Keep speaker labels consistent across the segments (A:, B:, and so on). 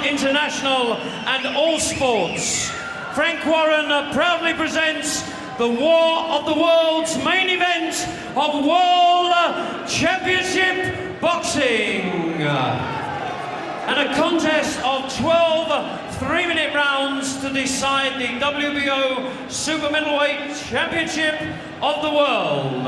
A: International and All Sports. Frank Warren proudly presents the War of the World's main event of World Championship Boxing. And a contest of 12 3-minute rounds to decide the WBO Super Middleweight Championship of the World.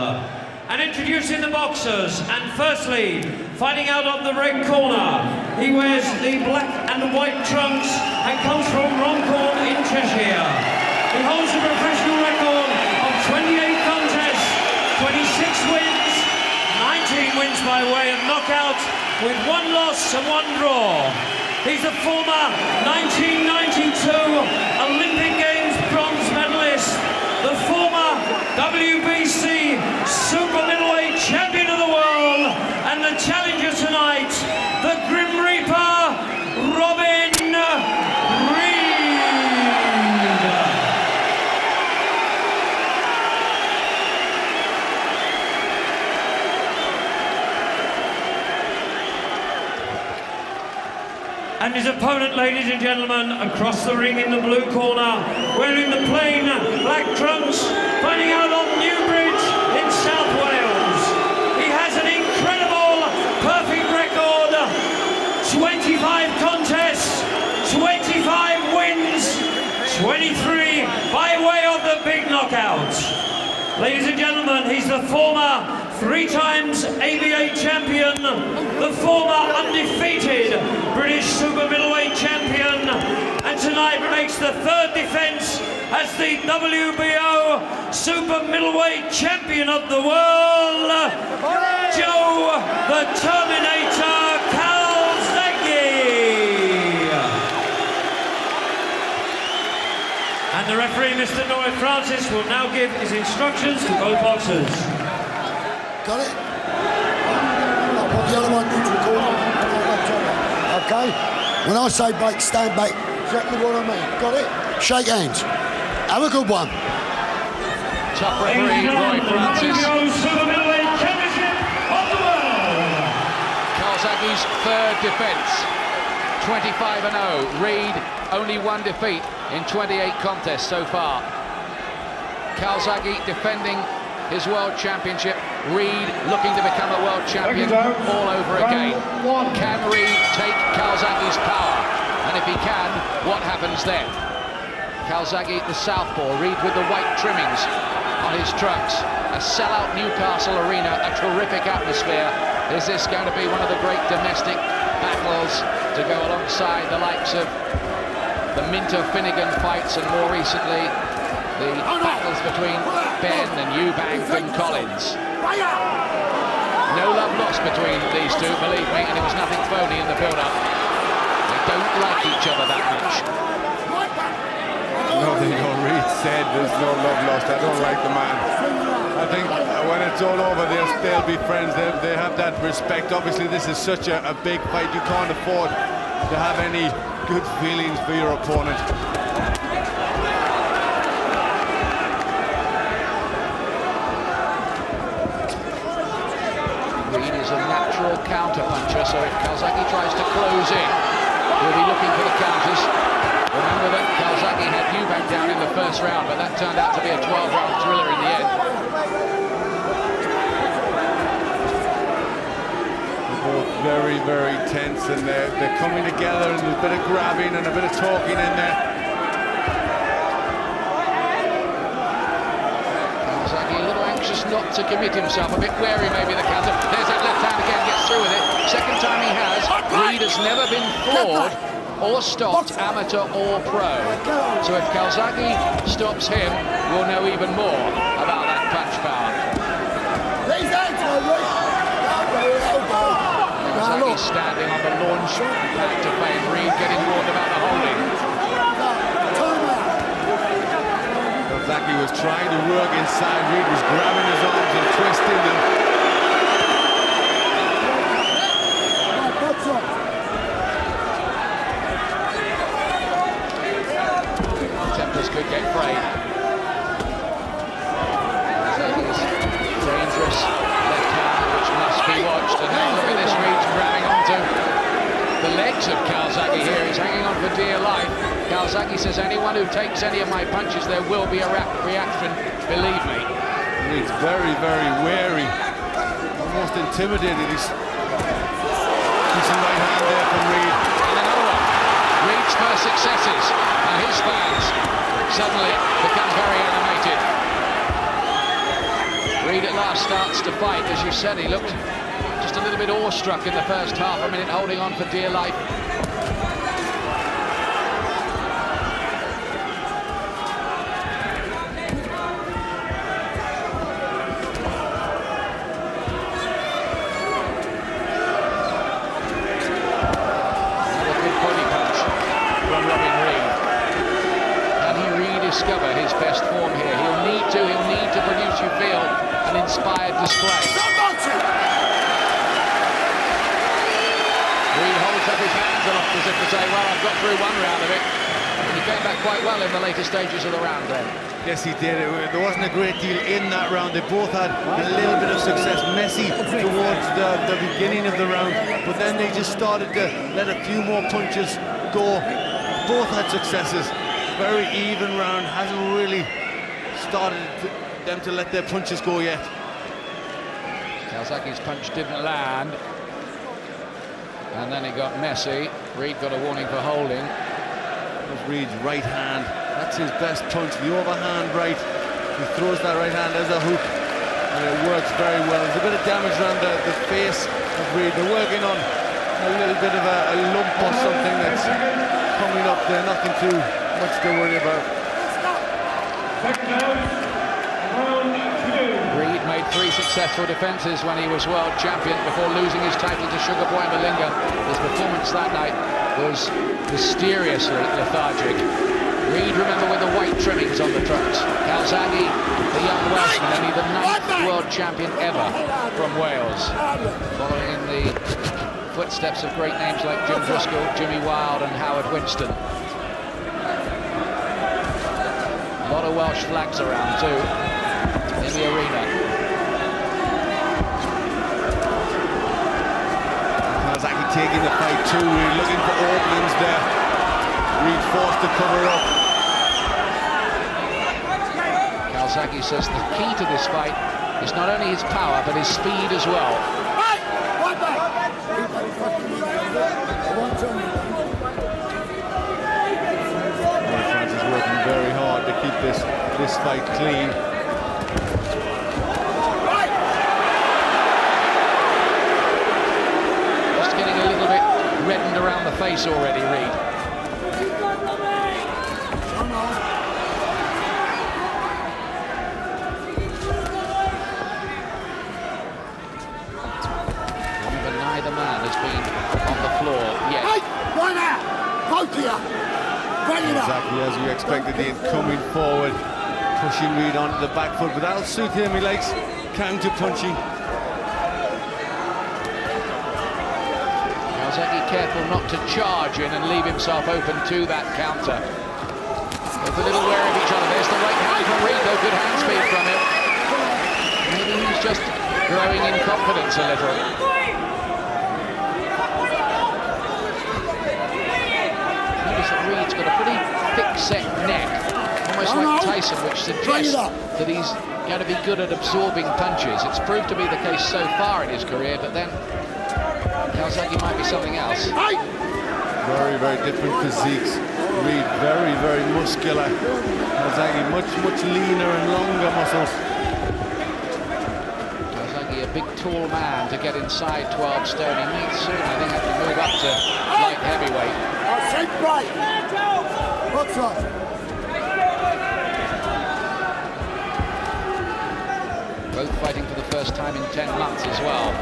A: And introducing the boxers, and firstly, fighting out of the red corner, he wears the black and white trunks and comes from Runcorn in Cheshire. He holds a professional record of 28 contests, 26 wins, 19 wins by way of knockout, with 1 loss and 1 draw. He's a former 1992 Olympic Games bronze medalist, the former WBC Super Middleweight Champion of the World, and the challenger tonight, the Grim Reaper, Robin Reid. And his opponent, ladies and gentlemen, across the ring in the blue corner, wearing the plain black trunks, fighting out on Newbridge in South Wales. He has an incredible, perfect record, 25 contests, 25 wins, 23 by way of the big knockouts. Ladies and gentlemen, he's the former 3 times ABA champion, the former undefeated British Super Middleweight champion, and tonight makes the 3rd defence as the WBO Super Middleweight champion of the world, Joe the Terminator Calzaghe. And the referee, Mr. Norrie Francis, will now give his instructions to both boxers.
B: Got it? I'll put the other one neutral corner. Okay? When I say back, stand back. Exactly what I mean. Got it? Shake hands. Have a good one.
C: Top referee, Roy Francis.
A: Super Middleweight Championship of the world.
C: Calzaghe's 3rd defence. 25-0. Reid, only 1 defeat in 28 contests so far. Calzaghe defending his world championship. Reid looking to become a world champion all over again. Can Reid take Calzaghe's power? And if he can, what happens then? Calzaghe, the southpaw, Reid with the white trimmings on his trunks. A sellout Newcastle arena, a terrific atmosphere. Is this going to be one of the great domestic battles to go alongside the likes of the Minter-Finnegan fights, and more recently the battles between Ben and Eubank and Collins. No love lost between these two, believe me, and it was nothing phony in the build-up. They don't like each other that much.
D: Nothing Reid said, there's no love lost. I don't like the man. I think when it's all over, they'll be friends. They have that respect. Obviously, this is such a big fight. You can't afford to have any good feelings for your opponent.
C: Reid is a natural counter-puncher, so if Calzaghe tries to close in, he'll be looking for the counters. Remember that Calzaghe had Eubank down in the 1st round, but that turned out to be a 12-round thriller in the end.
D: They're both very, very tense, and they're coming together, and there's a bit of grabbing and a bit of talking in there.
C: Calzaghe a little anxious not to commit himself, a bit wary maybe the counter. There's that left hand again, gets through with it. Second time he has. Reid has never been floored or stopped, amateur or pro. So if Calzaghe stops him, we'll know even more about that punch power. Calzaghe standing on the launch back to fame. Reid getting warned about the holding.
D: Calzaghe was trying to work inside. Reid was grabbing his arms and twisting them.
C: Tempers could get frayed. Calzaghe's dangerous left hand, which must be watched. And now look at this, Reid's grabbing onto the legs of Calzaghe here. He's dear life. Calzaghe says, anyone who takes any of my punches, there will be a reaction, believe me.
D: He's very, very wary, almost intimidated. He's decent right hand there from Reid.
C: And another one. Reid's first successes, and his fans suddenly become very animated. Reid at last starts to fight. As you said, he looked just a little bit awestruck in the first half a minute, holding on for dear life. Another good body punch from Robin Reid. Can he rediscover his best form here? He'll need to produce, you feel, an inspired display. Reid holds up his hands aloft as if to say, well, I've got through one round of it. And he came back quite well in the later stages of the round then.
D: Yes, he did. There wasn't a great deal in that round. They both had a little bit of success. Messy towards the beginning of the round, but then they just started to let a few more punches go. Both had successes. Very even round. Hasn't really started them to let their punches go yet.
C: Calzaghe's punch didn't land. And then it got messy. Reid got a warning for holding.
D: That's Reid's right hand. That's his best punch, the overhand right. He throws that right hand as a hook, and it works very well. There's a bit of damage around the face of Reid. They're working on a little bit of a lump or something that's coming up there. Nothing too much to worry about.
C: Reid made 3 successful defences when he was world champion before losing his title to Sugar Boy Malinga. His performance that night was mysteriously lethargic. Reid, remember, with the white trimmings on the trunks. Calzaghe, the young Welshman, only the 9th world champion ever from Wales, following in the footsteps of great names like Jim Driscoll, Jimmy Wilde and Howard Winston. A lot of Welsh flags around too in the arena.
D: Calzaghe taking the fight too. We're looking for openings there. Reid forced to cover up.
C: Calzaghe says the key to this fight is not only his power but his speed as well.
D: France is working very hard to keep this fight clean.
C: Just getting a little bit reddened around the face already, Reid. Remember, neither man has been on the floor yet.
B: Right now! Both of you! Bring it up!
D: Exactly as you expected, the coming forward, pushing Reid onto the back foot, but that'll suit him. He likes counter punching.
C: Calzaghe careful not to charge in and leave himself open to that counter. Both a little wary of each other. There's the right hand from Reid, though. Good hand speed from him. Maybe he's just growing in confidence a little. Notice that Reid's got a pretty thick-set neck, almost like Tyson, which suggests that he's going to be good at absorbing punches. It's proved to be the case so far in his career, but then Calzaghe might be something else.
D: Very, very different physiques. Reid very, very muscular. Calzaghe much leaner and longer muscles.
C: Calzaghe, a big, tall man to get inside 12 stone. He may soon, I think, have to move up to light heavyweight.
B: What's up?
C: Both fighting for the first time in 10 months as well.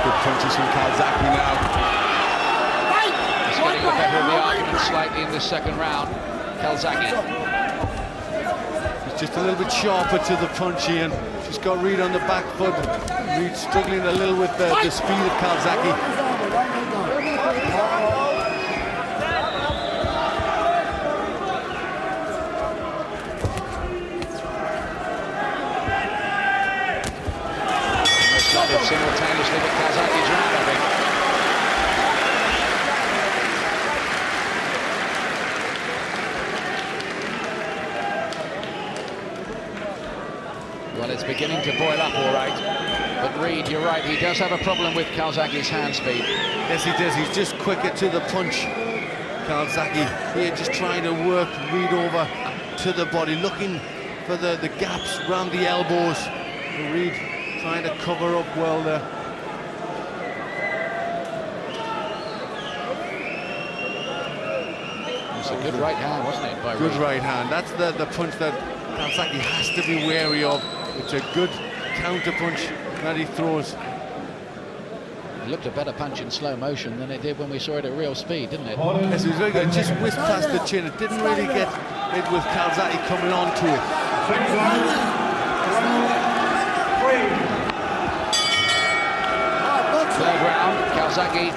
D: Good punches from Calzaghe now.
C: He's getting the better of the argument slightly in this second round. Calzaghe.
D: He's just a little bit sharper to the punchy, and she's got Reid on the back foot. Reid struggling a little with the speed of Calzaghe.
C: Simultaneously, but Calzaghe's round, I think. It's beginning to boil up all right. But Reid, you're right, he does have a problem with Calzaghe's hand speed.
D: Yes, he does. He's just quicker to the punch. Calzaghe here just trying to work Reid over to the body, looking for the gaps around the elbows. Reid trying to cover up well there.
C: It's a good right hand, wasn't it, by
D: Good
C: Reid?
D: right hand. That's the punch that Calzaghe has to be wary of. It's a good counter punch that he throws.
C: It looked a better punch in slow motion than it did when we saw it at real speed, didn't it?
D: Yes, it was very good. It just whisked past the chin. It didn't really get it with Calzaghe coming on to it.
C: Third round, Calzaghe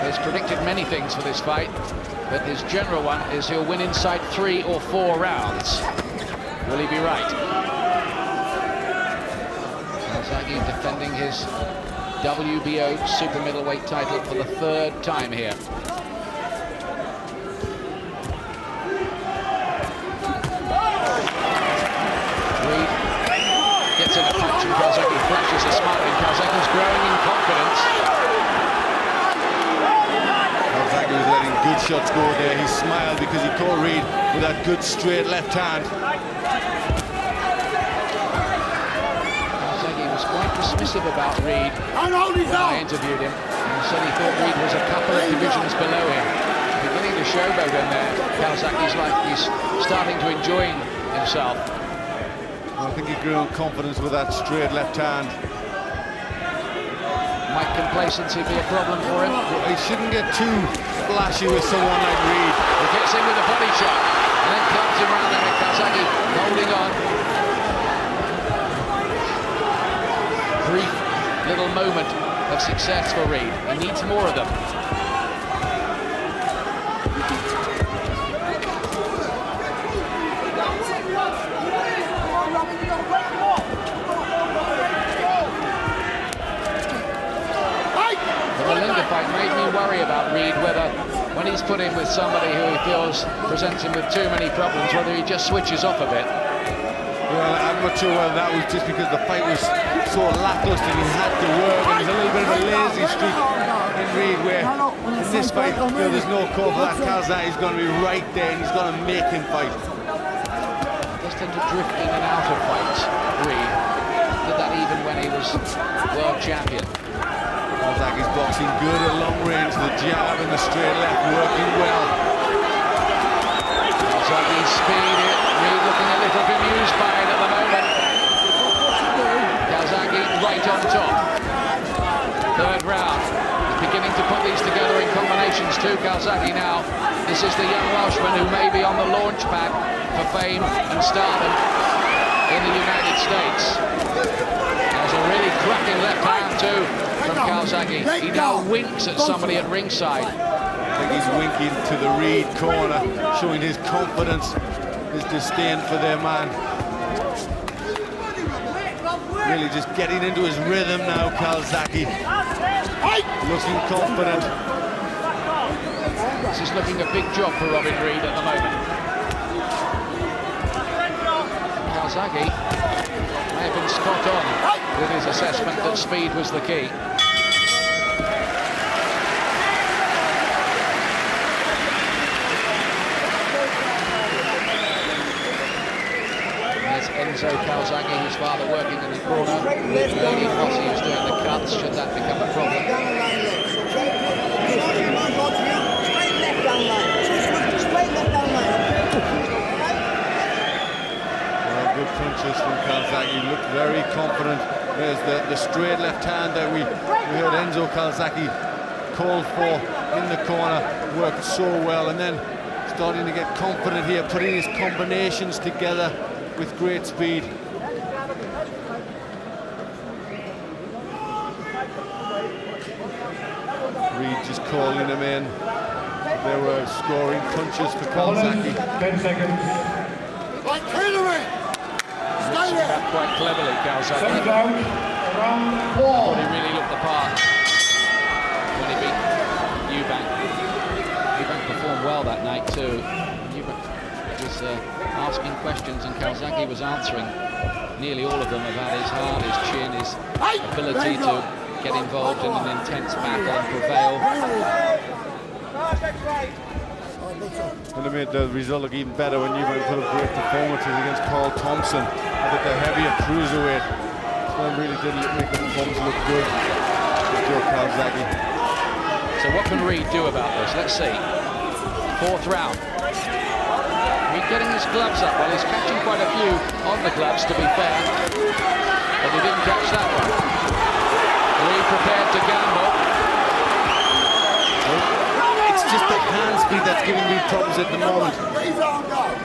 C: has predicted many things for this fight, but his general one is he'll win inside 3 or 4 rounds. Will he be right? Calzaghe defending his WBO Super Middleweight title for the 3rd time here. Reid gets in a punch and Calzaghe flashes a smile, and Calzaghe's growing in confidence.
D: Calzaghe was letting good shots go there. He smiled because he caught Reid with that good straight left hand.
C: Quite dismissive about Reid when I interviewed him. He said he thought Reid was a couple of divisions below him. Beginning to showboat in there. Calzaghe's like he's starting to enjoy himself.
D: I think he grew in confidence with that straight left hand.
C: Might complacency be a problem for him?
D: He shouldn't get too flashy with someone like Reid.
C: He gets in with a body shot and then clubs him around there. Calzaghe holding on. Brief little moment of success for Reid. He needs more of them. The Melinda fight made me worry about Reid, whether when he's put in with somebody who he feels presents him with too many problems, whether he just switches off a bit.
D: Well, I'm not sure whether that was just because the fight was so lackluster and he had to work, and there's a little bit of a lazy streak in Reid, where in this fight, there's no call for that. Calzaghe's going to be right there and he's going to make him fight.
C: He does tend to drift in and out of fights, Reid. Did that even when he was world champion.
D: Calzaghe's boxing good at long range, the jab and the straight left working well.
C: Calzaghe's speed, Reid looking a little bemused by it at the moment. Calzaghe right on top. 3rd round. He's beginning to put these together in combinations too, Calzaghe now. This is the young Welshman who may be on the launch pad for fame and stardom in the United States. There's a really cracking left hand too from Calzaghe. He now winks at somebody at ringside.
D: I think he's winking to the Reid corner, showing his confidence, his disdain for their man. Really just getting into his rhythm now, Calzaghe. Looking confident.
C: This is looking a big job for Robin Reid at the moment. Calzaghe may have been spot on with his assessment that speed was the key. Joe Calzaghe, his father, working in the corner. Lady Fossey was doing the cuts, should that become a problem.
D: Well, good punches from Calzaghe. Looked very confident. There's the straight left hand that we heard Enzo Calzaghe called for in the corner. Worked so well, and then starting to get confident here, putting his combinations together with great speed. Reid just calling him in. They were scoring punches for Calzaghe.
E: 10 seconds.
C: Mixing it up quite cleverly, Calzaghe.
E: Round 4.
C: Thought he really looked the part when he beat Eubank. Eubank performed well that night too. Eubank was asking questions and Calzaghe was answering. nearly all of them have had his heart, his chin, his ability to get involved in an intense battle and prevail.
D: And it made the result look even better when Eubank put up great performances against Carl Thompson with the heavier cruiserweight. So it really did make the performance look good with Joe Calzaghe.
C: So what can Reid do about this? Let's see. Fourth round. Reid getting his gloves up. Well, he's catching quite a few on the gloves, to be fair. But he didn't catch that one. Reid prepared to gamble.
D: It's just the hand speed that's giving me problems at the moment.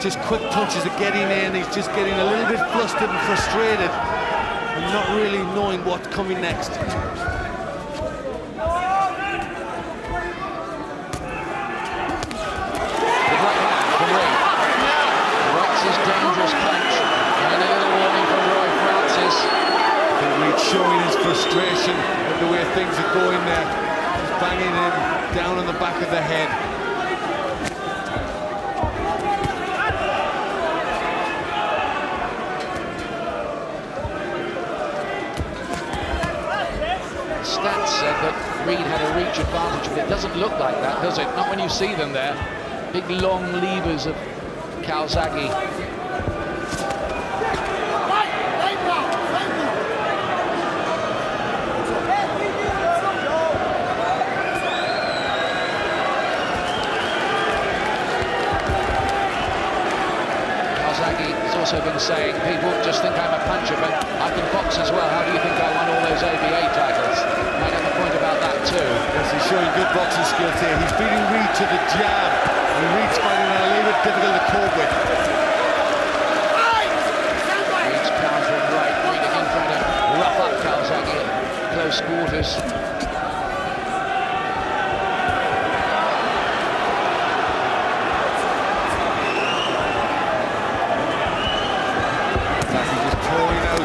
D: Just quick punches are getting in. He's just getting a little bit flustered and frustrated and not really knowing what's coming next.
C: Dangerous punch and a little warning from Roy Francis.
D: Reid showing his frustration at the way things are going there. He's banging him down on the back of the head.
C: The stats said that Reid had a reach advantage, but it doesn't look like that, does it? Not when you see them there. Big long levers of Calzaghe. Calzaghe's also been saying, people just think I'm a puncher, but I can box as well. How do you think I won all those ABA titles? Might have a point about that too.
D: Yes, he's showing good boxing skills here. He's beating Reid to the jab, and Reid's finding that a little bit difficult to cope with.
C: Reid's countering right. Reid again trying to rough up Calzaghe at close quarters.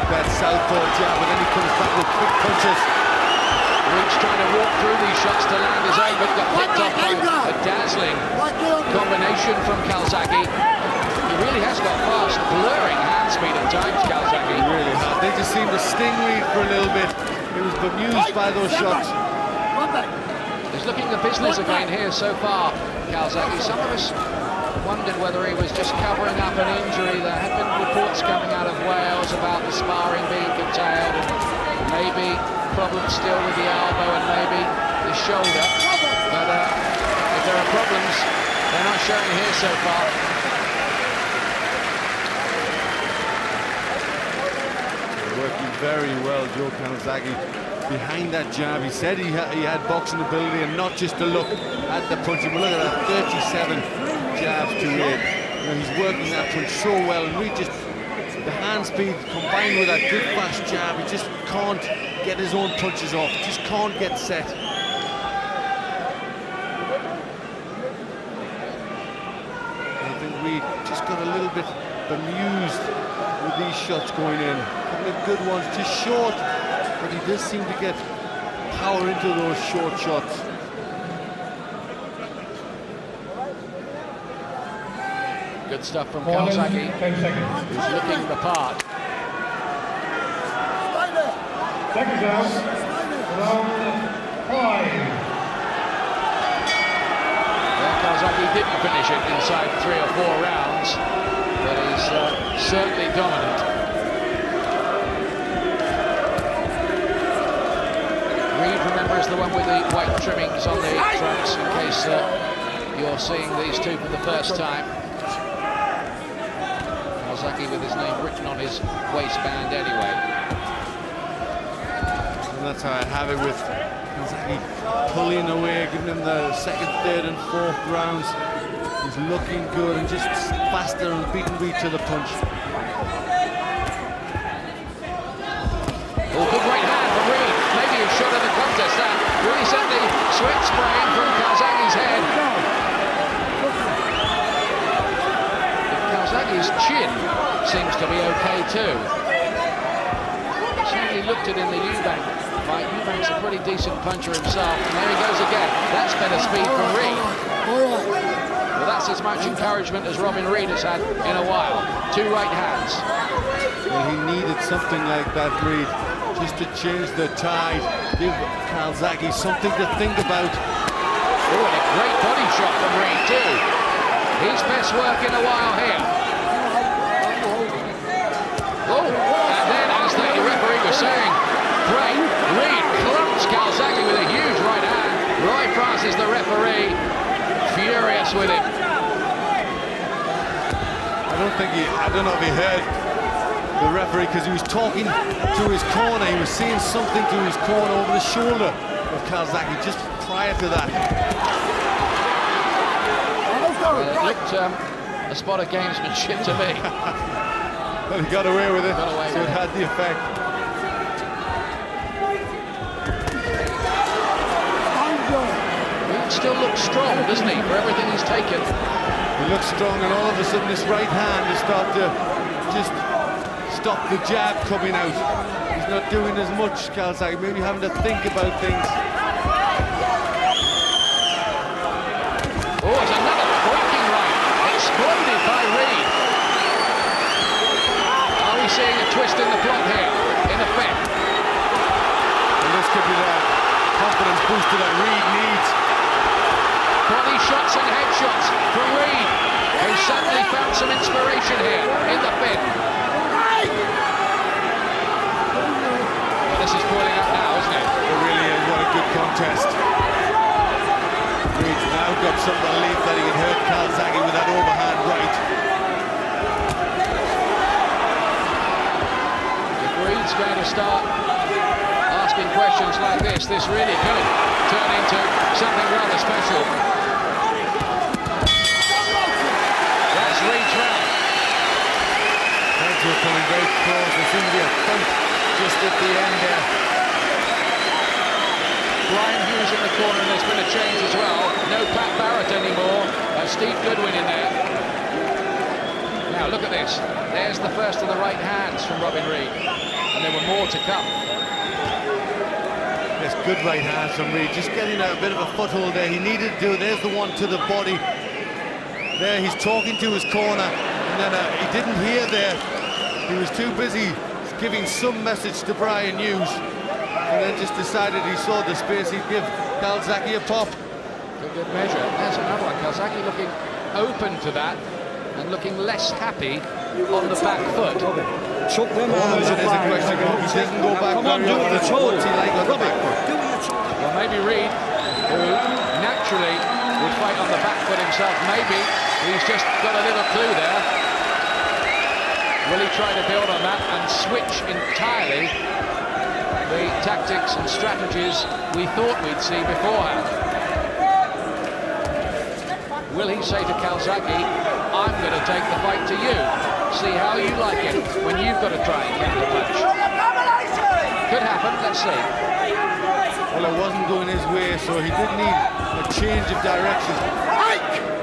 D: That southpaw jab, and then he comes back with quick punches.
C: Reid's trying to walk through these shots to land his own, but got picked off by a dazzling combination from Calzaghe. He really has got fast, blurring hand speed at times, Calzaghe.
D: He really has. They just seemed to sting Reid for a little bit. He was bemused by those shots.
C: He's looking the business again here so far, Calzaghe. Some of us wondered whether he was just covering up an injury. There had been reports coming out of Wales about the sparring being curtailed, and maybe problems still with the elbow and maybe the shoulder. But if there are problems, they're not showing here so far.
D: Working very well, Joe Calzaghe, behind that jab. He said he had boxing ability and not just to look at the punching. But look at that, 37 jabs to Reid. You know, he's working that punch so well, and Reid just, the hand speed combined with that good fast jab, he just can't get his own punches off, just can't get set. I think Reid just got a little bit bemused with these shots going in. A couple of good ones, just short, but he does seem to get power into those short shots.
C: Good stuff from Calzaghe.
E: 10 seconds.
C: He's looking the part.
E: Seconds out. Round 5.
C: Well, Calzaghe didn't finish it inside 3 or 4 rounds, but he's certainly dominant. Reid, remember, is the one with the white trimmings on the trunks, in case you're seeing these two for the first time. Calzaghe with his name written on his waistband anyway.
D: And that's how I have it with Calzaghe pulling away, giving him the second, third and fourth rounds. He's looking good and just faster and beating Reid to the punch.
C: Oh, good right hand from Reid. Maybe a shot at the contest. That really sent the sweat spraying from Calzaghe's head. Calzaghe's chin seems to be okay too. Certainly looked at in the Eubank fight. Eubank's a pretty decent puncher himself. And there he goes again. That's better speed from Reid. Well, that's as much encouragement as Robin Reid has had in a while. 2 right hands.
D: Well, he needed something like that, Reid, just to change the tide, give Calzaghe something to think about.
C: Oh, and a great body shot from Reid too. His best work in a while here. Oh, and then, as the referee was saying, great, Reid clumps Calzaghe with a huge right hand. Roy Francis, the referee, furious with him.
D: I don't know if he heard the referee, because he was talking to his corner. He was saying something to his corner over the shoulder of Calzaghe just prior to that.
C: It looked a spot of gamesmanship to me.
D: Well, he got away with it, so it had the effect.
C: He still looks strong, doesn't he, for everything he's taken?
D: He looks strong, and all of a sudden this right hand has started to just stop the jab coming out. He's not doing as much, Calzaghe, maybe having to think about things.
C: Oh, it's another cracking right, exploded by Reid. Are we seeing a twist in the plot here, in effect?
D: And this could be the confidence booster that Reid needs.
C: Body shots and headshots from Reid, who suddenly found some inspiration here in the fifth. Well, this is boiling up now, isn't it?
D: It really is. What a good contest. Reid's now got some belief that he can hurt Calzaghe with that overhand right.
C: If Reid's going to start asking questions like this really could turn into something rather special. That's Reid's round.
D: Heads are coming very close. There seems to be a thump just at the end there.
C: Brian Hughes in the corner, and there's been a change as well. No Pat Barrett anymore. Steve Goodwin in there. Now look at this. There's the first of the right hands from Robin Reid, and there were more to come.
D: Yes, good right hands from Reid. Just getting a bit of a foothold there. He needed to do it. There's the one to the body. There, he's talking to his corner, and then he didn't hear there. He was too busy giving some message to Brian Hughes, and then just decided he saw the space, he'd give Calzaghe a pop.
C: A good measure. There's another one. Calzaghe looking open to that and looking less happy on the back foot.
E: Chuck them
D: That is a question. He doesn't go back very often. What's he like on the back foot?
C: Well, maybe Reid, who naturally would fight on the back foot himself, maybe he's just got a little clue there. Will he try to build on that and switch entirely the tactics and strategies we thought we'd see beforehand? Will he say to Calzaghe, I'm going to take the fight to you, see how you like it when you've got to try and counter-punch? Could happen, let's see.
D: Well, it wasn't going his way, so he did need a change of direction.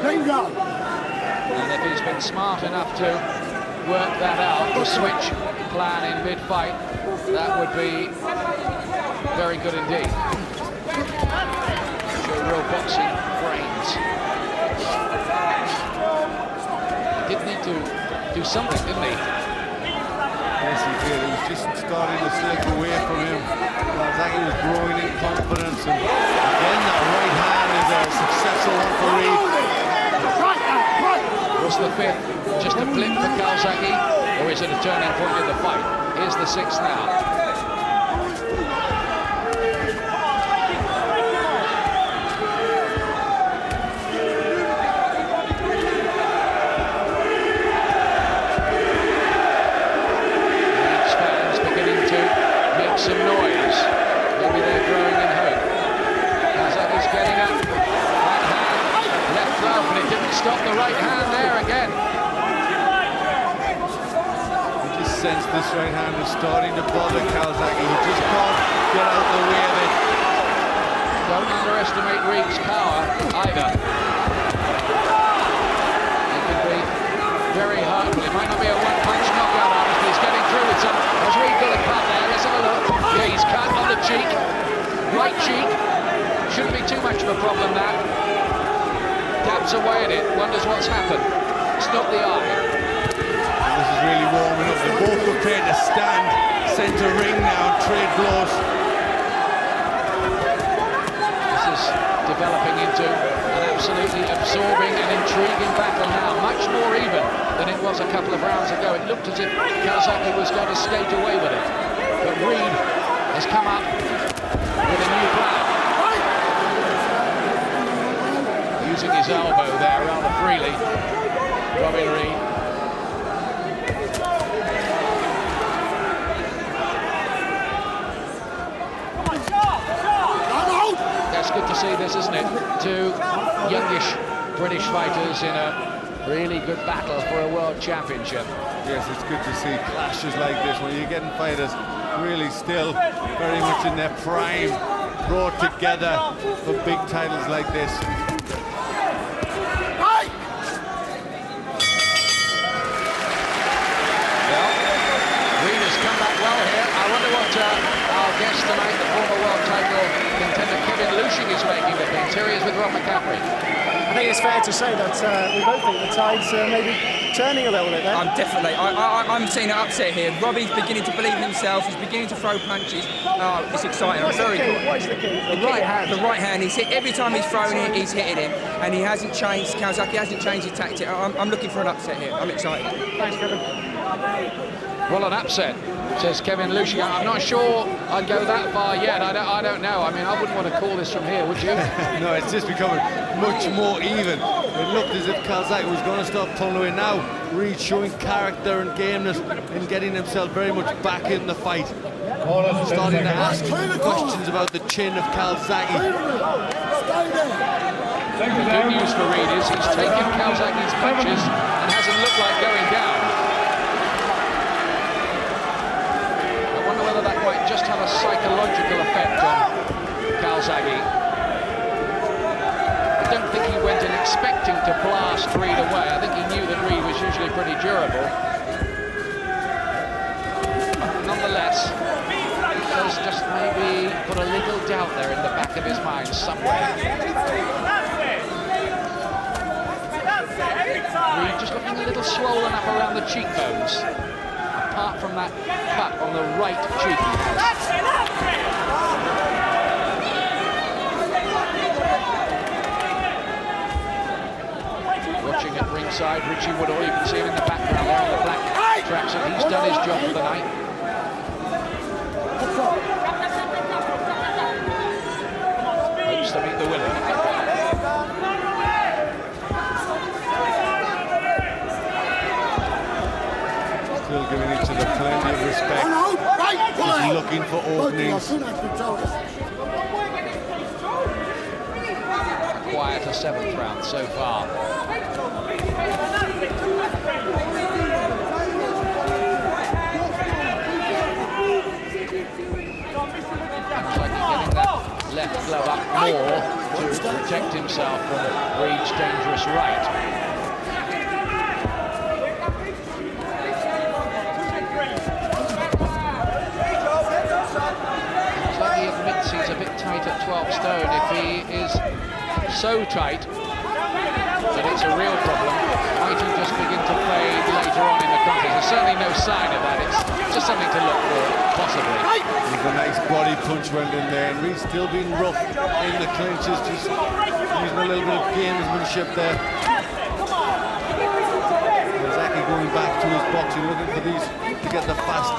C: And if he's been smart enough to work that out, the switch plan in mid-fight, that would be very good indeed. Show real boxing brains. He did need to do something, didn't he?
D: Yes, he did. It was just starting to slip away from him. Calzaghe was growing in confidence, and again that right hand is a successful one for Reid.
C: Was the fifth just a blip for Calzaghe, or is it a turning point in the fight? Here's the sixth now. Some noise. Maybe they're growing in hope. Calzaghe's getting up. Right hand, left glove, but it didn't stop the right hand there again.
D: You just sense this right hand is starting to bother Calzaghe. He just can't get out the way of it.
C: Don't underestimate Reid's power either. It could be very hurtful. It might not be a one-punch knockout artist, but he's getting through with some. Has Reid got a cut there? Let's have a look. Yeah, he's cut on the cheek. Right cheek. Shouldn't be too much of a problem, that. Dabs away at it. Wonders what's happened. It's not the eye.
D: The This is really warming up. They're both prepared to stand centre ring now and trade blows.
C: This is developing into an absolutely absorbing and intriguing battle now, much more even than it was a couple of rounds ago. It looked as if Calzaghe was going to skate away with it, but Reid has come up with a new plan, using his elbow there rather freely. Robin Reid. That's good to see this, isn't it? Two youngish British fighters in a really good battle for a world championship.
D: Yes, it's good to see clashes like this when you're getting fighters really still very much in their prime, brought together for big titles like this.
C: Reid has come back well here. I wonder what our guest tonight, the former world title contender Kevin Lushing, is making of things. Here he is with Rob McCaffrey.
F: I think it's fair to say that we both think the tide's maybe turning a little bit there.
G: I'm seeing an upset here. Robbie's beginning to believe in himself. He's beginning to throw punches. It's exciting.
F: What's the key? What is the key? The right hand.
G: The right hand. He's hit every time he's thrown it. He's hitting him, and he hasn't changed. Calzaghe hasn't changed his tactic. I'm looking for an upset here. I'm excited.
F: Thanks, Kevin.
C: Well, an upset, says Kevin Lushing. I'm not sure I'd go that far yet. I don't know. I mean, I wouldn't want to call this from here, would you?
D: No, it's just becoming much more even. It looked as if Calzaghe was going to stop pulling away. Now Reid showing character and gameness and getting himself very much back in the fight. Starting to ask questions about the chin of Calzaghe.
C: The good news for Reid is he's taken Calzaghe's punches and hasn't looked like going down. I wonder whether that might just have a psychological effect on Calzaghe. I don't think he went in expecting to blast Reid away. I think he knew that Reid was usually pretty durable. But nonetheless, he does just maybe put a little doubt there in the back of his mind somewhere. Reid just looking a little swollen up around the cheekbones, apart from that cut on the right cheek. Watching at ringside, Richie Woodall, you can see him in the background there in the black tracksuit. He's done his job for the night. Hopes to meet the winner.
D: Still giving each other plenty of respect. Just looking for openings.
C: A quieter seventh round so far. Looks like he's getting that left glove up more to protect himself from Reid's dangerous right. He admits he's a bit tight at 12 stone. If he is so tight that it's a real problem, might he just begin to fade later on in the contest? There's certainly no sign of that. It's just something to look for, possibly.
D: There's a nice body punch went in there, and Reid's still being rough in the clinches, just using a little bit of gamesmanship there. Calzaghe going back to his boxing, looking for these to get the fast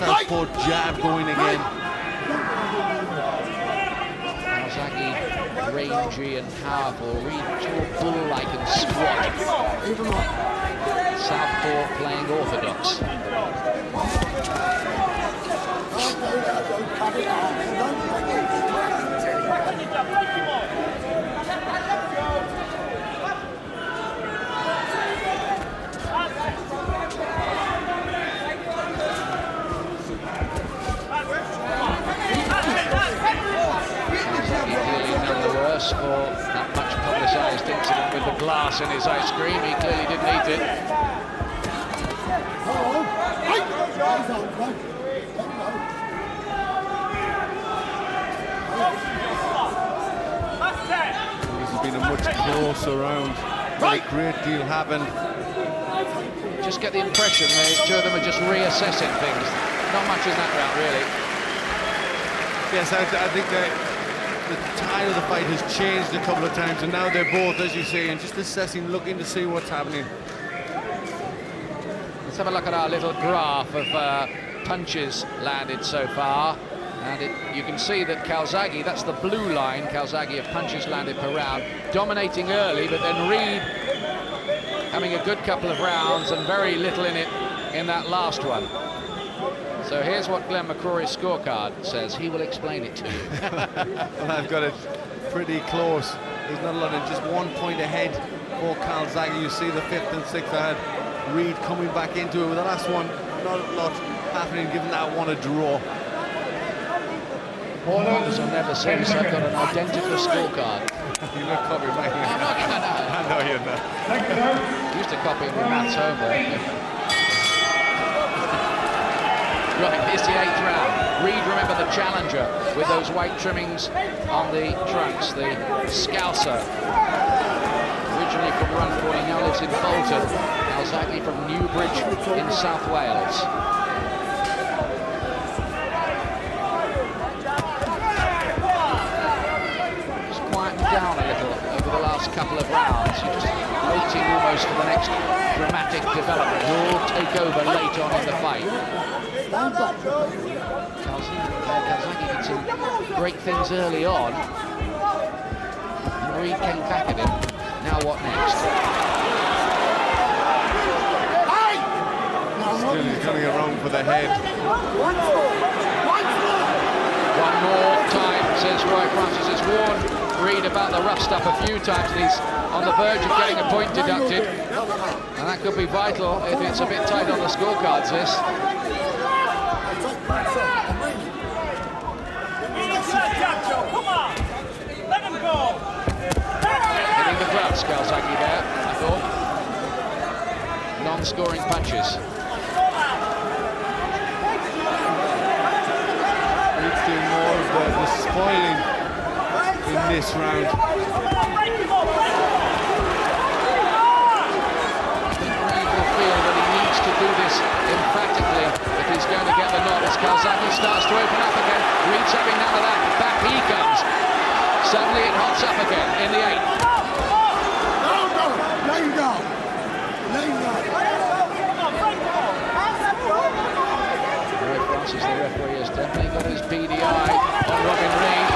D: southpaw jab going again.
C: Calzaghe, rangy and powerful. Reid tall, bull-like and squat. Southpaw playing orthodox. For that much publicised incident with the glass in his ice cream. He clearly didn't eat it.
D: This has been a much closer round. A great deal happened.
C: just get the impression the two of them are just reassessing things. Not much in that round, really.
D: Yes, I think that the tide of the fight has changed a couple of times, and now they're both, as you say, and just assessing, looking to see what's happening.
C: Let's have a look at our little graph of punches landed so far. And you can see that Calzaghe, that's the blue line, Calzaghe of punches landed per round, dominating early, but then Reid having a good couple of rounds and very little in it in that last one. So here's what Glenn McCrory's scorecard says. He will explain it to you.
D: Well, I've got it pretty close. There's not a lot, just 1 point ahead for Calzaghe. You see the 5th and 6th. I had Reid coming back into it with the last one. Not a lot happening, given that one a draw.
C: As I've never seen, so I've got an identical scorecard.
D: You look copy, mate.
C: I
D: know you're not.
C: Used to copy with Matt's home there. Right, here's the 8th round. Reid, remember, the challenger with those white trimmings on the trunks, the Scouser. Originally from Runcorn, he now lives in Bolton. Calzaghe from Newbridge in South Wales. Down a little over the last couple of rounds. You're just waiting almost for the next dramatic development. Will take over late on in the fight. Calzaghe did some great things early on. And Reid came back at him. Now what next?
D: Still he's going to get wrong for the head.
C: One more time, says Roy Francis. Has warned Reid about the rough stuff a few times, and he's on the verge of getting a point deducted, and that could be vital if it's a bit tight on the scorecards. This. Hitting the gloves, Calzaghe there, I thought. Non-scoring punches.
D: Reid's doing more of the spoiling in this round.
C: I think Reid will feel that he needs to do this emphatically if he's going to get the nod. As Calzaghe starts to open up again, Reid's having none of that. Back he comes. Suddenly it hots up again in the 8th.
B: There you go. There you go.
C: Roy Francis, the referee, has definitely got his beady eye on Robin Reid.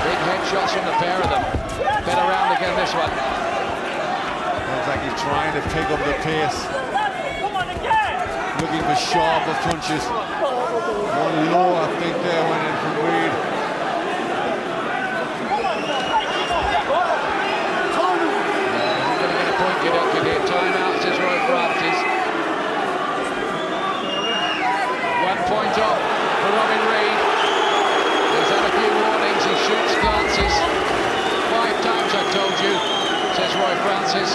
C: Big headshots from the pair of them. Better round again this one.
D: Looks like he's trying to pick up the pace. Looking for sharper punches. One low, I think, there went in from Reid.
C: He's going to get a point deducted here. Timeout, says Roy Francis. 1 point off for Robin Reid. He's had a few warnings, he shoots glances. 5 times, I told you, says Roy Francis.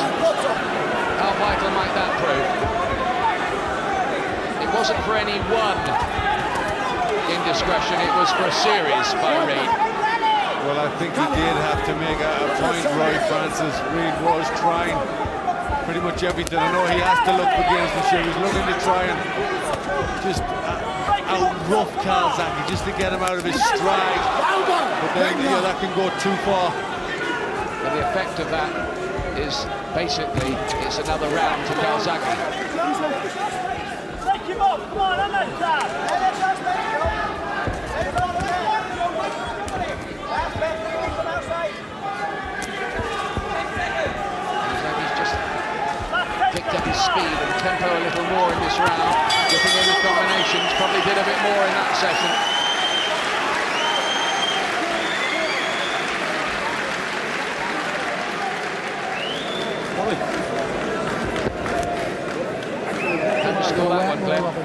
C: How vital might that prove? It wasn't for any one indiscretion, it was for a series by Reid.
D: Well, I think he did have to make a point, Roy Francis. Reid was trying pretty much everything. I know he has to look for games this year. He's looking to try and just out-rough Calzaghe, just to get him out of his stride. But then, that can go too far.
C: But the effect of that is basically it's another round to Calzaghe.
H: Take him off, come on, on that side.
C: Calzaghe's just picked up his speed and tempo a little more in this round, getting in the combinations, probably did a bit more in that session.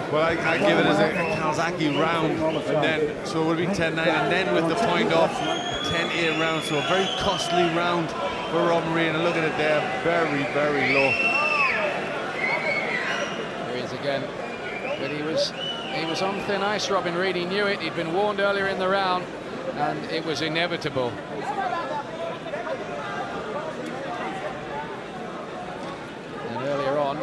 D: Well, I give it as a Calzaghe round, and then so it would be 10-9, and then with the point off, 10-8 round. So a very costly round for Robin Reid. And look at it there, very, very low.
C: There he is again, but he was on thin ice. Robin Reid, he knew it. He'd been warned earlier in the round, and it was inevitable. And earlier on,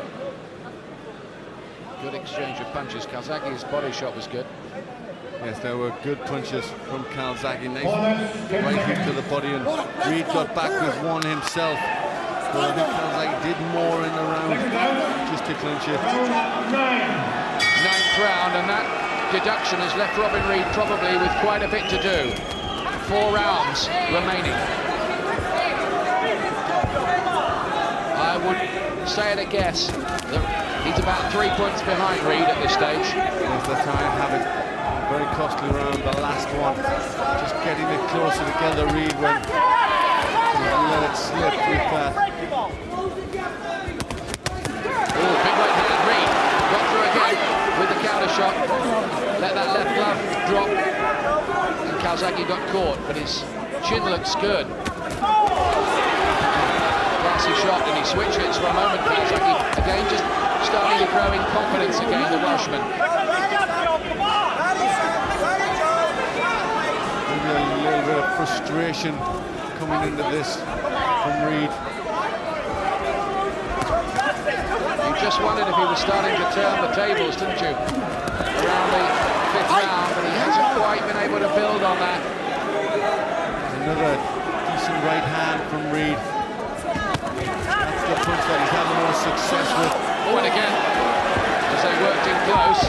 C: Good exchange of punches. Calzaghe's body shot was good.
D: Yes, there were good punches from Calzaghe. Nice right hook to the body, and Reid got back with one himself. But I think Calzaghe did more in the round just to clinch it.
C: Ninth round, and that deduction has left Robin Reid probably with quite a bit to do. 4 rounds remaining. I would say at a guess that he's about 3 points behind Reid at this stage.
D: Yes, that's how I have it. Very costly round, the last one. Just getting it closer together, Reid went. Let it slip with that.
C: Oh, big right hand, Reid. Got through again with the counter shot. Let that left glove drop. And Calzaghe got caught, but his chin looks good. Classy shot, and he switched hits for a moment. Calzaghe again just starting to grow in confidence again, the Welshman.
D: Maybe a little bit of frustration coming into this from Reid.
C: You just wondered if he was starting to turn the tables, didn't you? Around the 5th round, but he hasn't quite been able to build on that.
D: Another decent right hand from Reid. That's the punch that he's had the most success with.
C: Oh, and again, as they worked in close.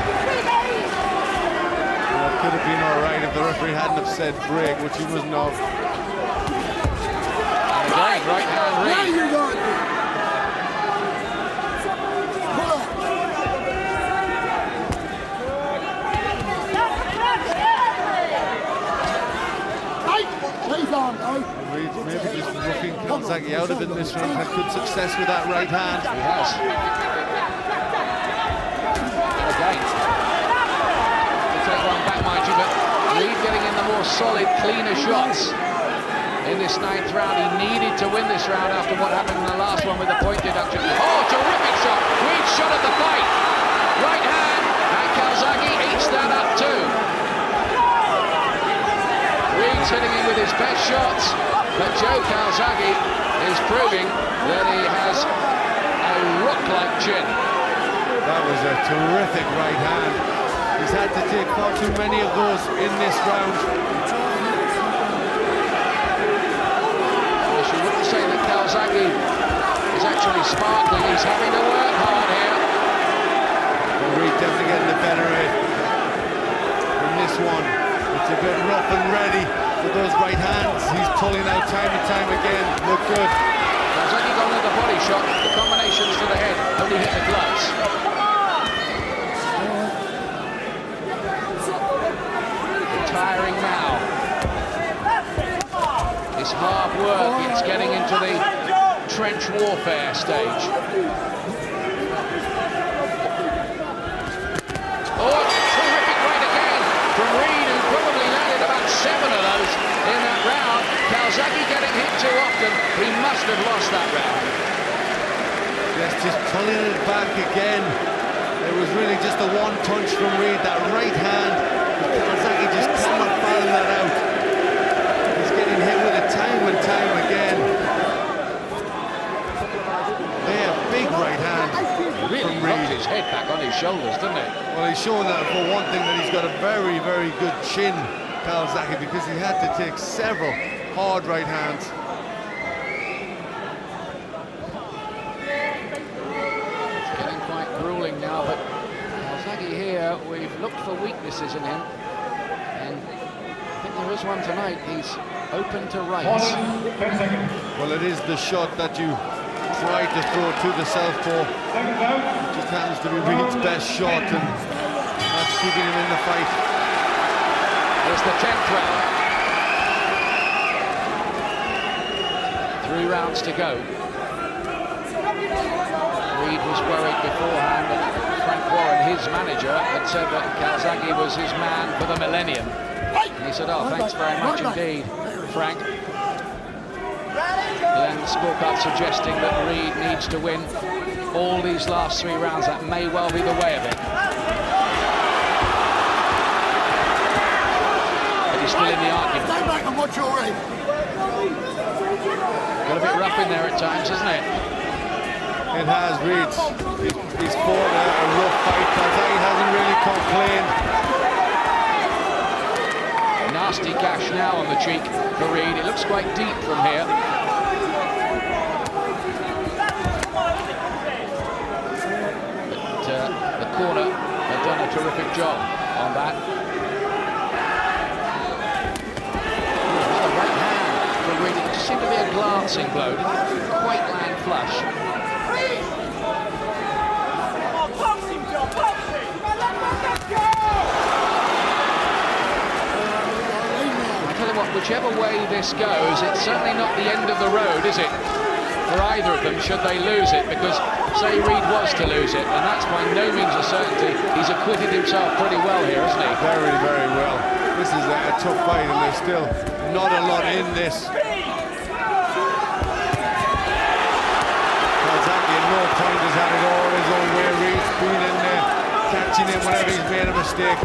D: Well, that could have been all right if the referee hadn't have said break, which he wasn't of.
C: And again, right hand Reid.
D: Reid maybe just looking Calzaghe out of it in this round. Had good success with that right hand.
C: He has. And again. To take one back, mind you, but Reid getting in the more solid, cleaner shots in this 9th round. He needed to win this round after what happened in the last one with the point deduction. Oh, terrific shot! Reid shot at the fight. Right hand, and Calzaghe eats that up too. Reid's hitting him with his best shots, but Joe Calzaghe is proving that he has a rock-like chin.
D: That was a terrific right hand. He's had to take far too many of those in this round.
C: Well, you wouldn't say that Calzaghe is actually sparkling. He's having to work hard here.
D: Well, Reid definitely getting the better of it in this one. It's a bit rough and ready with those right hands. He's pulling out time and time again. Look good.
C: Calzaghe gone with the body shot. The combinations to the head only hit the gloves. Retiring now. This hard work, it's getting into the trench warfare stage. Oh, terrific right again from Reid, who probably landed about 7 of those in that round. Calzaghe getting hit too often. He must have lost that round.
D: Yes, just pulling it back again. It was really just the one punch from Reid, that right hand. Calzaghe just cannot find that out. He's getting hit with it time and time again. There, big right hand
C: Really
D: from
C: knocked
D: Reid.
C: his head back on his shoulders, didn't it?
D: Well, he's shown that for one thing that he's got a very, very good chin, Calzaghe, because he had to take several hard right hands.
C: It's getting quite grueling now, but Calzaghe here, we've looked for weaknesses in him, and I think there is one tonight. He's open to rights.
E: 10 seconds.
D: Well, it is the shot that you try to throw to the southpaw.
E: Seconds out.
D: It just happens to be Reid's best shot, and that's keeping him in the fight.
C: Here's the 10th round. 3 rounds to go. Reid was worried beforehand that Frank Warren, his manager, had said that Calzaghe was his man for the millennium. And he said, oh, thanks very much indeed, Frank. Then the scorecard suggesting that Reid needs to win all these last 3 rounds. That may well be the way of it. But he's still in the argument.
B: Stand back and watch your ring.
C: Got a bit rough in there at times, isn't it?
D: It has. Reid's he's fought a rough fight. Calzaghe hasn't really complained.
C: Nasty gash now on the cheek for Reid. It looks quite deep from here. But the corner have done a terrific job on that. Another right hand from Reid. It just seemed to be a glancing blow. Didn't quite land flush. Whichever way this goes, it's certainly not the end of the road, is it? For either of them, should they lose it, because say Reid was to lose it, and that's by no means a certainty. He's acquitted himself pretty well here, hasn't he?
D: Very, very well. This is a tough fight, and there's still not a lot in this. Calzaghe at no point has had it all his own way. Reid's been in there, catching him whenever he's made a mistake.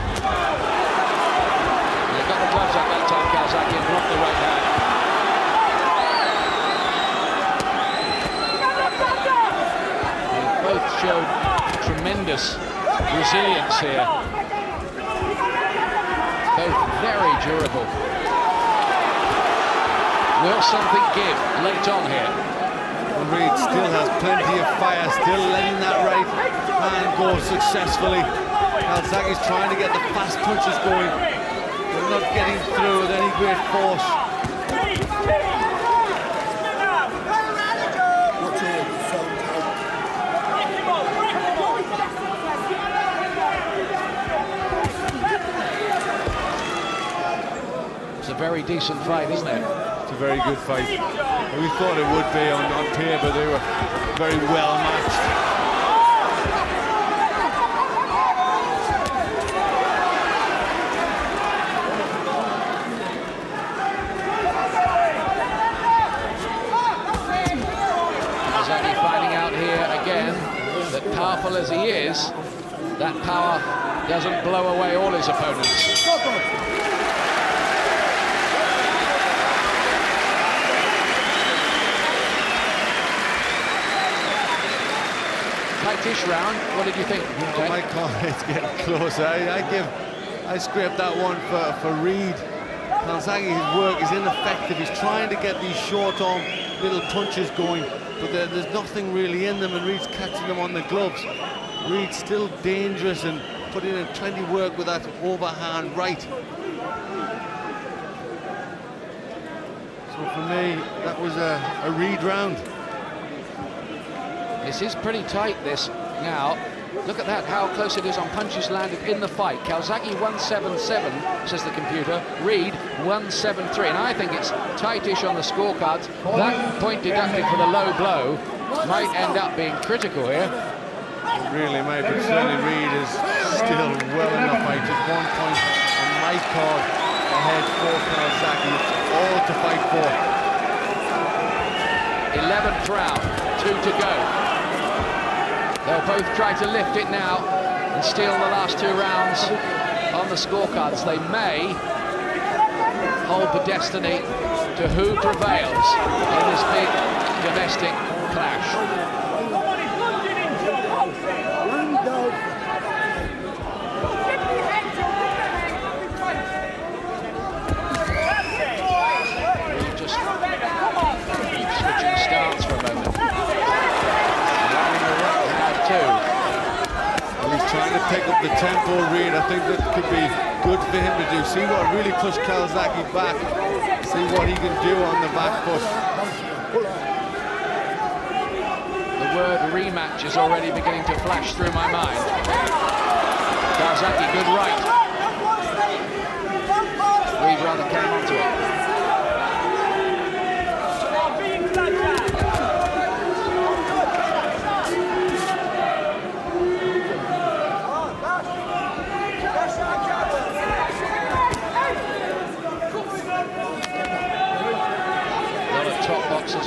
C: Got the gloves up that time, Calzaghe, and blocked the right hand. They both showed tremendous resilience here. Both very durable. Will something give late on here?
D: Well, Reid still has plenty of fire, still letting that right hand go successfully. Calzaghe's trying to get the fast punches going. They're not getting through with any great force.
C: It's a very decent fight, isn't it?
D: It's a very good fight. We thought it would be on paper. They were very well matched.
C: Powerful as he is, that power doesn't blow away all his opponents. Tightish round. What did you think?
D: Oh my God, it's getting close. I scraped that one for Reid. Calzaghe's work is ineffective. He's trying to get these short arm little punches going, but there's nothing really in them, and Reid's catching them on the gloves. Reid's still dangerous and putting in plenty work with that overhand right. So for me, that was a Reid round.
C: This is pretty tight, this now. Look at that, how close it is on punches landed in the fight. Calzaghe 177, says the computer. Reid 173, and I think it's tightish on the scorecards. That point deducted for the low blow might end up being critical here.
D: It really might, but certainly Reid is still well enough. Just 1 point on my card ahead for Calzaghe. It's all to fight for.
C: 11th round, 2 to go. They'll both try to lift it now and steal the last 2 rounds on the scorecards. They may hold the destiny to who prevails in this big domestic clash. We just switching stance for a moment.
D: Well, he's trying to pick up the tempo, Reid. I think that could be good for him to do. See what really push Calzaghe back. See what he can do on the back foot.
C: The word rematch is already beginning to flash through my mind. Calzaghe, good right. Reid rather came onto it.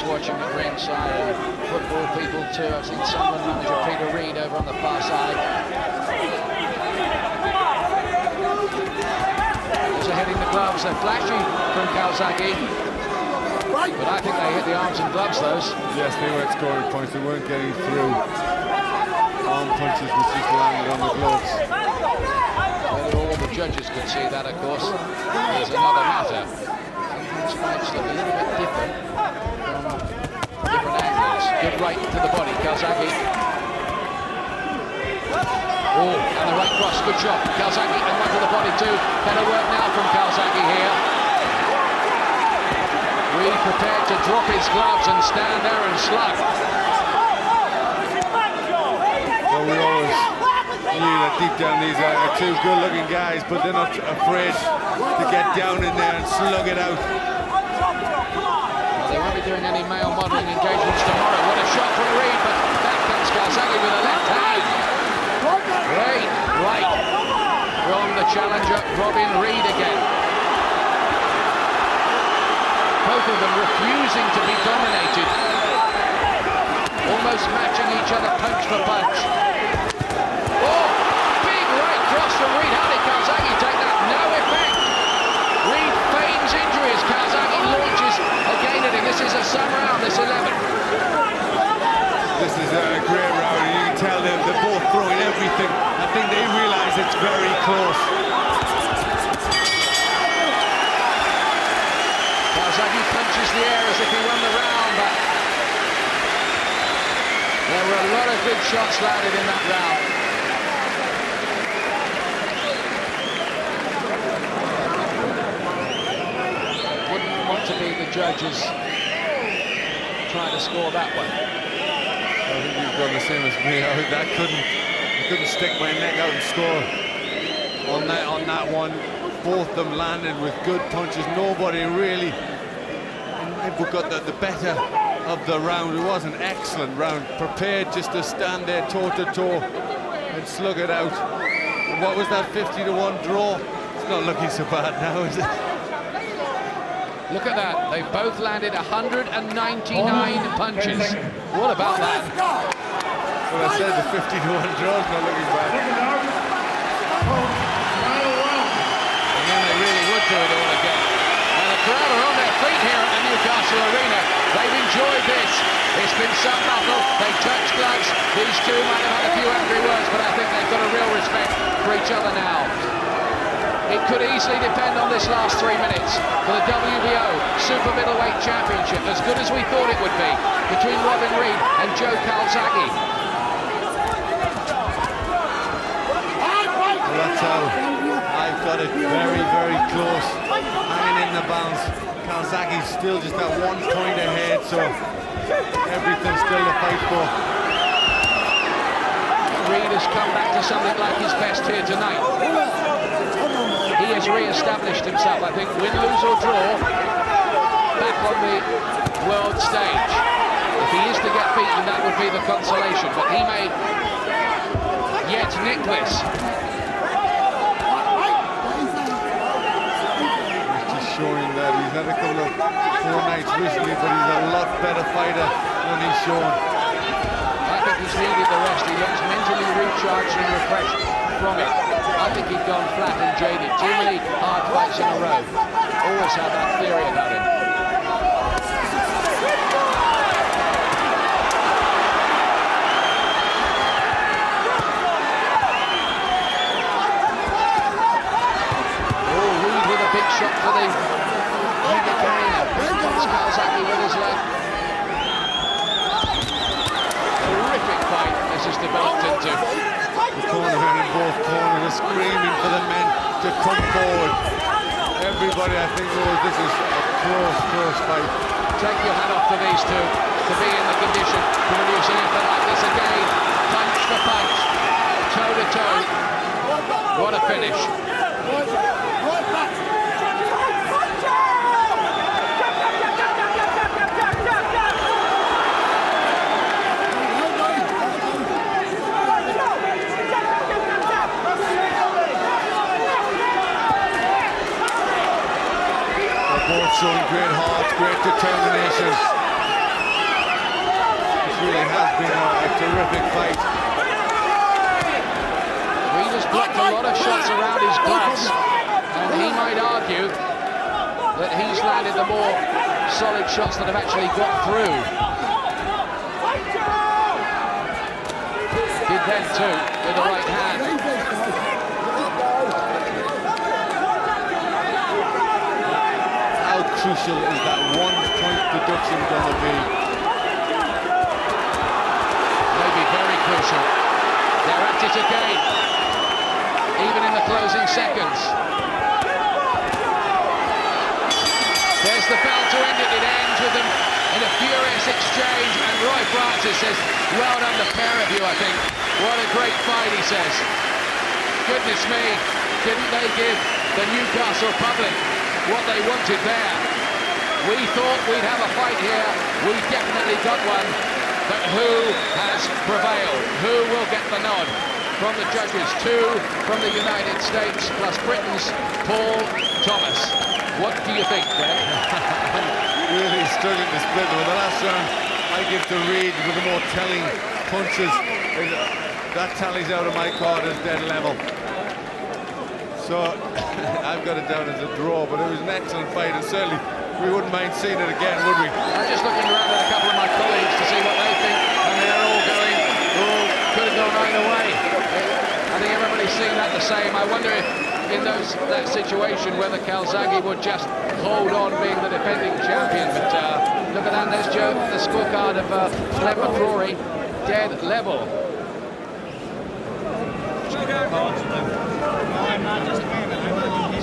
C: Watching at ringside, and football people too. I've seen Sunderland manager Peter Reid over on the far side. Those are hitting the gloves. They're flashy from Calzaghe. But I think they hit the arms and gloves, those.
D: Yes, they weren't scoring points. They weren't getting through. Arm punches was just landed on the gloves.
C: Whether all the judges could see that, of course, is another matter. These fights look a little bit different from different angles. Good right to the body, Calzaghe. Oh, and the right cross, good shot. Calzaghe and one to the body too. Better work now from Calzaghe here. Reid prepared to drop his gloves and stand there and slug.
D: Well, we always knew that deep down these are two good-looking guys, but they're not afraid to get down in there and slug it out.
C: Well, they won't be doing any male modelling engagements tomorrow. What a shot from Reid, but back comes Calzaghe with a left hand. Great right from the challenger, Robin Reid again. Both of them refusing to be dominated. Almost matching each other punch for punch. Oh, big right cross from Reid. How did Calzaghe take that? No effect. Reid feigns injury as Calzaghe launches again at him. This is a sum round, this 11.
D: This is a great round, and you can tell they're both throwing everything. I think they realise it's very close.
C: Calzaghe punches the air as if he won the round, but there were a lot of good shots landed in that round. Wouldn't want to be the judges trying to score that one.
D: I think you've done the same as me. I couldn't stick my neck out and score on that one. Both of them landed with good punches. Nobody really got the better of the round. It was an excellent round. Prepared just to stand there toe-to-toe and slug it out. And what was that 50-1 draw? It's not looking so bad now, is it?
C: Look at that. They both landed 199 punches. What about that?
D: Well, I said the 50-1 draw is not looking bad.
C: And then they really would do it all again. And the crowd are on their feet here at the Newcastle Arena. They've enjoyed this. It's been some battle. They touch gloves. These two might have had a few angry words, but I think they've got a real respect for each other now. It could easily depend on this last 3 minutes for the WBO Super Middleweight Championship, as good as we thought it would be, between Robin Reid and Joe Calzaghe.
D: Well, that's how I've got it very, very close, hanging in the balance. Calzaghe's still just that 1 point ahead, so everything's still to fight for.
C: Reid has come back to something like his best here tonight. He has re-established himself, I think, win, lose or draw, back on the world stage. If he is to get beaten, that would be the consolation, but he may yet nick this.
D: He's just showing that he's had a couple of poor nights recently, but he's a lot better fighter than he's shown.
C: I think he's needed the rest. He looks mentally recharged and refreshed from it. I think he'd gone flat and jaded. Too many hard fights in a row. Always had that theory about him. Oh, Reid with a big shot for the Munich Arena. Comes Calzaghe with his left. Terrific fight this has developed into.
D: The cornermen in both corners are screaming for the men to come forward. Everybody, I think, knows this is a close fight.
C: Take your hat off to these two to be in the condition to produce an effort like this again. Punch for punch, toe to toe. What a finish.
D: Both showing great hearts, great determination. This really has been a terrific fight.
C: Reid has blocked a lot of shots around his gloves, and he might argue that he's landed the more solid shots that have actually got through. Did then too with the right hand.
D: How crucial is that 1-point deduction going to be?
C: Maybe very crucial. They're at it again, even in the closing seconds. There's the bell to end it. It ends with them in a furious exchange, and Roy Francis says, well done the pair of you, I think. What a great fight, he says. Goodness me, didn't they give the Newcastle public what they wanted there? We thought we'd have a fight here. We definitely got one. But who has prevailed? Who will get the nod? From the judges, 2 from the United States, plus Britain's Paul Thomas. What do you think, Ben?
D: Really struggling to split them. The last round, I give to Reid with the more telling punches. That tallies out of my card as dead level. So I've got it down as a draw, but it was an excellent fight, and certainly we wouldn't mind seeing it again, would we?
C: I'm just looking around at a couple of my colleagues to see what they think, and they're all going, could have gone either way. I think everybody's seeing that the same. I wonder if in that situation whether Calzaghe would just hold on being the defending champion. But look at that, there's Joe, the scorecard of Glenn McCrory, dead level.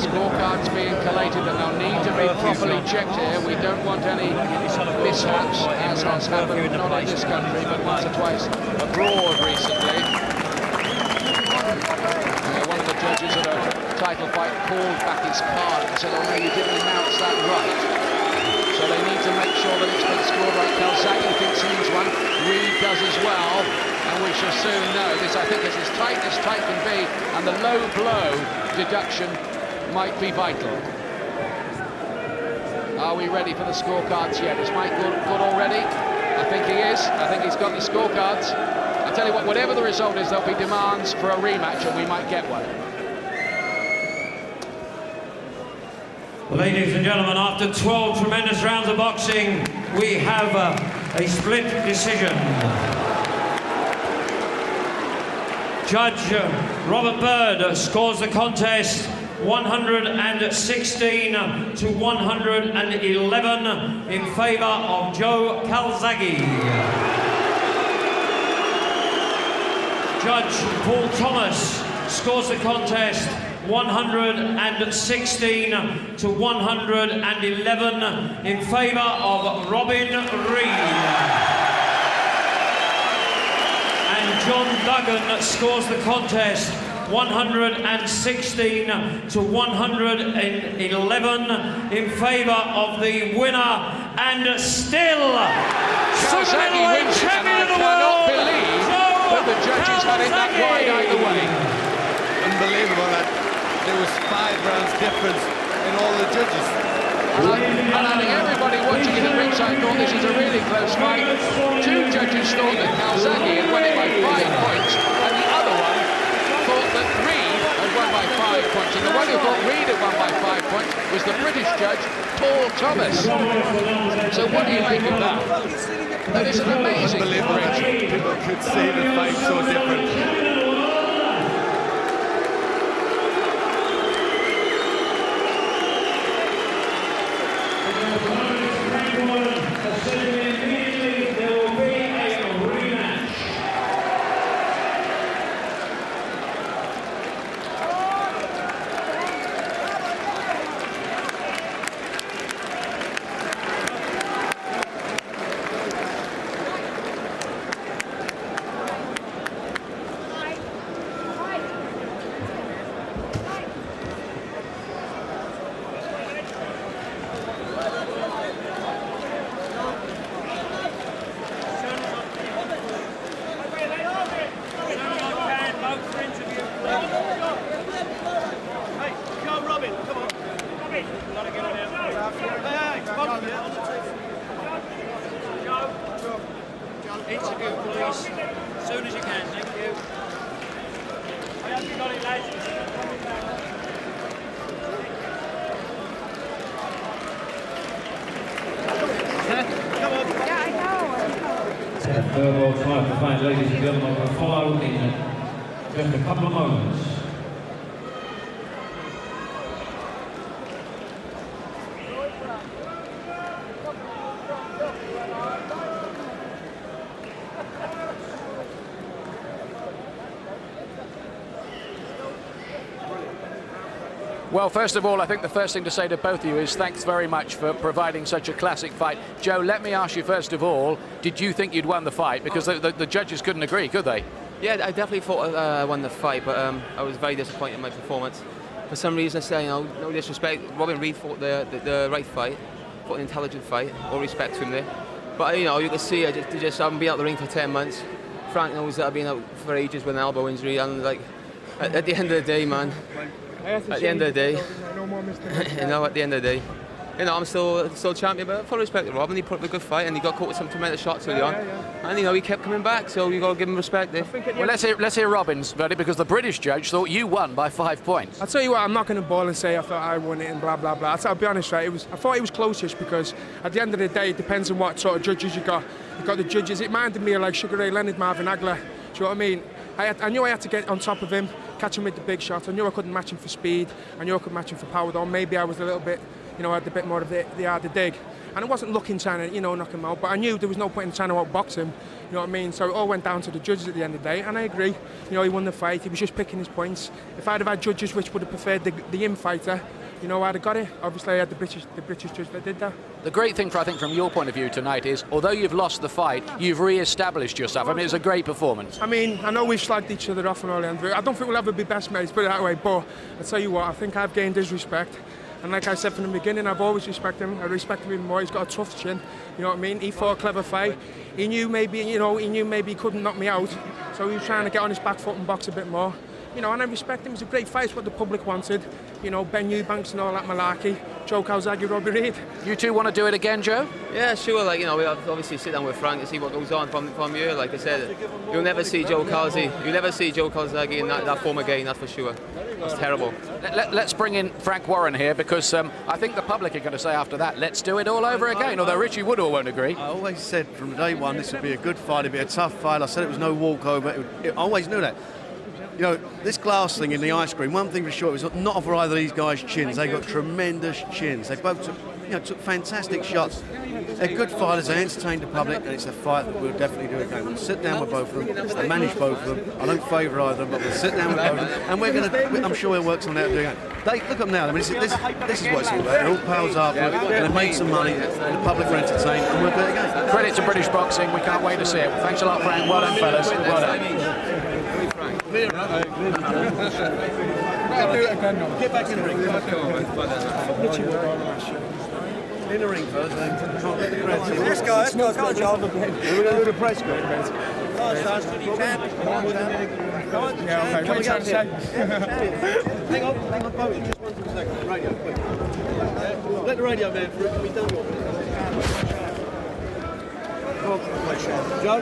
C: Scorecards being collated, and they'll need to be properly checked here. We don't want any mishaps, as has happened not in this country but once or twice abroad recently. One of the judges at a title fight called back his card and said, oh no, you didn't announce that right. So they need to make sure that it's been scored right. Calzaghe thinks he needs one, Reid does as well, and we shall soon know. This, I think, is as tight can be, and the low blow deduction might be vital. Are we ready for the scorecards yet? Is Mike good already? I think he is. I think he's got the scorecards. I tell you what, whatever the result is, there'll be demands for a rematch, and we might get one.
A: Ladies and gentlemen, after 12 tremendous rounds of boxing, we have a split decision. Judge Robert Bird scores the contest 116 to 111 in favour of Joe Calzaghe. Judge Paul Thomas scores the contest 116 to 111 in favour of Robin Reid. And John Duggan scores the contest 116 to 111 in favour of the winner and still
C: Calzaghe wins it, and I cannot believe that the judges had it that wide either way.
D: Unbelievable that there was 5 rounds difference in all the judges.
C: And I think everybody watching it at ringside thought this is a really close fight. 2 judges thought that Calzaghe had won it by 5 points, and the other one thought that Reid had won by 5 points. And the one who thought Reid had won by 5 points was the British judge, Paul Thomas. So what do you make of that? That is an amazing difference.
D: People could see the fight so different.
A: Interview, please. As soon as you can, thank you. I hope you got it, lads. The third world title fight, ladies and gentlemen, will follow in just a couple of moments.
C: Well, first of all, I think the first thing to say to both of you is thanks very much for providing such a classic fight. Joe, let me ask you first of all, did you think you'd won the fight? Because the judges couldn't agree, could they?
I: Yeah, I definitely thought I won the fight, but I was very disappointed in my performance. For some reason, no disrespect, Robin Reid fought the right fight, fought an intelligent fight, all respect to him there. But you can see I haven't been out the ring for 10 months. Frank knows that I've been out for ages with an elbow injury, and like at the end of the day, man. At the end of the day, at the end of the day, I'm still champion. But full respect to Robin, he put up a good fight, and he got caught with some tremendous shots early on, and he kept coming back. So you got to give him respect there.
C: Well, let's hear Robin's verdict, because the British judge thought you won by 5 points.
F: I'll tell you what, I'm not going to ball and say I thought I won it and blah blah blah. I'll be honest, right? I thought it was closest, because at the end of the day, it depends on what sort of judges you got. You got the judges. It reminded me of like Sugar Ray Leonard, Marvin Hagler. Do you know what I mean? I knew I had to get on top of him, catch him with the big shot. I knew I couldn't match him for speed. I knew I could match him for power, though. Maybe I was a little bit, had a bit more of the harder dig. And I wasn't looking trying to, knock him out, but I knew there was no point in trying to outbox him. You know what I mean? So it all went down to the judges at the end of the day, and I agree. He won the fight. He was just picking his points. If I'd have had judges which would have preferred the in-fighter, I'd have got it. Obviously, I had the British judge that did that.
C: The great thing, I think, from your point of view tonight is, although you've lost the fight, you've re-established yourself. I mean, it was a great performance.
F: I mean, I know we've slagged each other off and all that. I don't think we'll ever be best mates, put it that way. But I tell you what, I think I've gained his respect. And like I said from the beginning, I've always respected him. I respect him even more. He's got a tough chin. You know what I mean? He fought a clever fight. He knew maybe he couldn't knock me out. So he was trying to get on his back foot and box a bit more. And I respect him. It was a great fight. It's what the public wanted. Ben Eubanks and all that malarkey. Joe Calzaghe, Robin Reid.
C: You two want to do it again, Joe?
I: Yeah, sure. We obviously sit down with Frank to see what goes on from here. Like I said, you'll never see Joe Calzaghe. You'll never see Joe Calzaghe in that form again. That's for sure. That's terrible.
C: Let's bring in Frank Warren here, because I think the public are going to say after that, let's do it all over again. Although Richie Woodall won't agree.
J: I always said from day one this would be a good fight. It'd be a tough fight. I said it was no walkover. I always knew that. This glass thing in the ice cream, one thing for sure, it was not for either of these guys' chins. They got tremendous chins. They both took fantastic shots. They're good fighters, they entertain the public, and it's a fight that we'll definitely do again. We'll sit down with both of them, and manage both of them. I don't favour either of them, but we'll sit down with both of them, and I'm sure we'll work something out to do it. Look at them now. I mean, this is what it's all about. They're all pals up, we're going to make some money, and the public will entertain, and we'll do it again.
C: Credit to British boxing. We can't wait to see it. Thanks a lot, Frank. Well done, fellas. Well done.
J: Get back in the ring. In the ring, fellas.
F: Let's go, John.
J: We're going to do the press conference.
F: Yeah, okay. What are you trying to say?
J: Hang on, both. Just 1 second. Radio, quick. Let the radio man through. Can we done with it? Joe?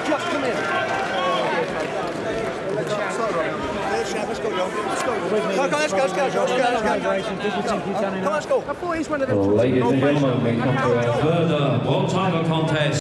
J: Come here. Let's go, Joe. Let's go.
A: Ladies and gentlemen, we come to our third one-timer contest.